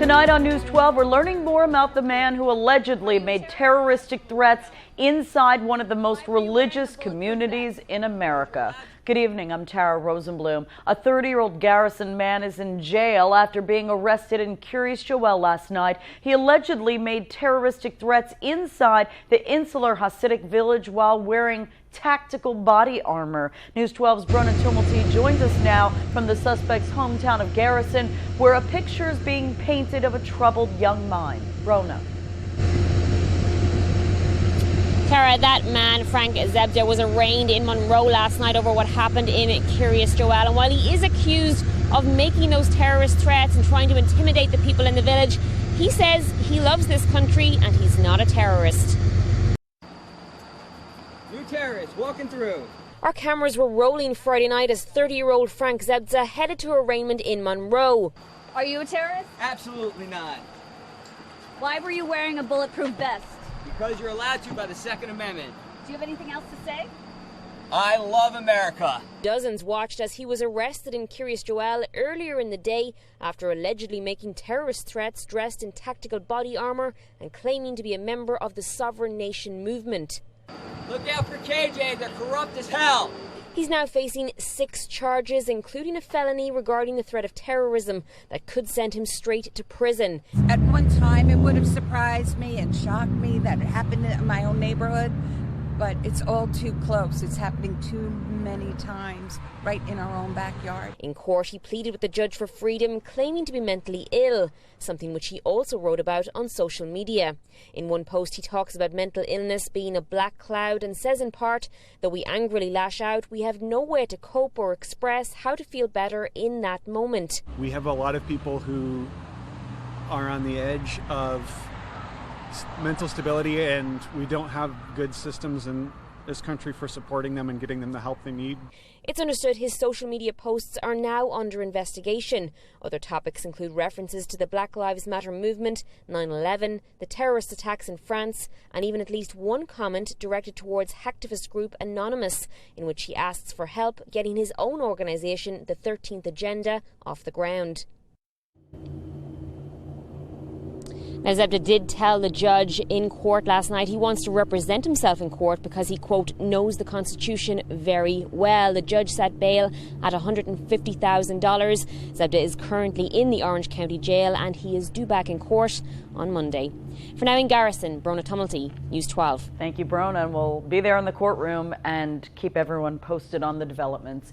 Tonight on News 12, we're learning more about the man who allegedly made terroristic threats inside one of the most religious communities in America. Good evening, I'm Tara Rosenblum. A 30-year-old Garrison man is in jail after being arrested in Kiryas Joel last night. He allegedly made terroristic threats inside the insular Hasidic village while wearing tactical body armor. News 12's Brona Tumulty joins us now from the suspect's hometown of Garrison, where a picture is being painted of a troubled young mind. Brona. Tara, that man, Frank Zebzda, was arraigned in Monroe last night over what happened in Kiryas Joel. And while he is accused of making those terrorist threats and trying to intimidate the people in the village, he says he loves this country and he's not a terrorist. New terrorists walking through. Our cameras were rolling Friday night as 30-year-old Frank Zebzda headed to arraignment in Monroe. Are you a terrorist? Absolutely not. Why were you wearing a bulletproof vest? Because you're allowed to by the Second Amendment. Do you have anything else to say? I love America. Dozens watched as he was arrested in Kiryas Joel earlier in the day after allegedly making terrorist threats dressed in tactical body armor and claiming to be a member of the sovereign nation movement. Look out for KJ, they're corrupt as hell. He's now facing 6 charges, including a felony regarding the threat of terrorism that could send him straight to prison. At one time, it would have surprised me and shocked me that it happened in my own neighborhood, but it's all too close. It's happening too many times right in our own backyard. In court, he pleaded with the judge for freedom, claiming to be mentally ill, something which he also wrote about on social media. In one post, he talks about mental illness being a black cloud and says in part, though we angrily lash out, we have no way to cope or express how to feel better in that moment. We have a lot of people who are on the edge of mental stability, and we don't have good systems in this country for supporting them and getting them the help they need. It's understood his social media posts are now under investigation. Other topics include references to the Black Lives Matter movement, 9/11, the terrorist attacks in France, and even at least one comment directed towards hacktivist group Anonymous, in which he asks for help getting his own organisation, the 13th Agenda, off the ground. Now, Zebzda did tell the judge in court last night he wants to represent himself in court because he, quote, knows the Constitution very well. The judge set bail at $150,000. Zebzda is currently in the Orange County Jail and he is due back in court on Monday. For now in Garrison, Brona Tumulty, News 12. Thank you, Brona, and we'll be there in the courtroom and keep everyone posted on the developments.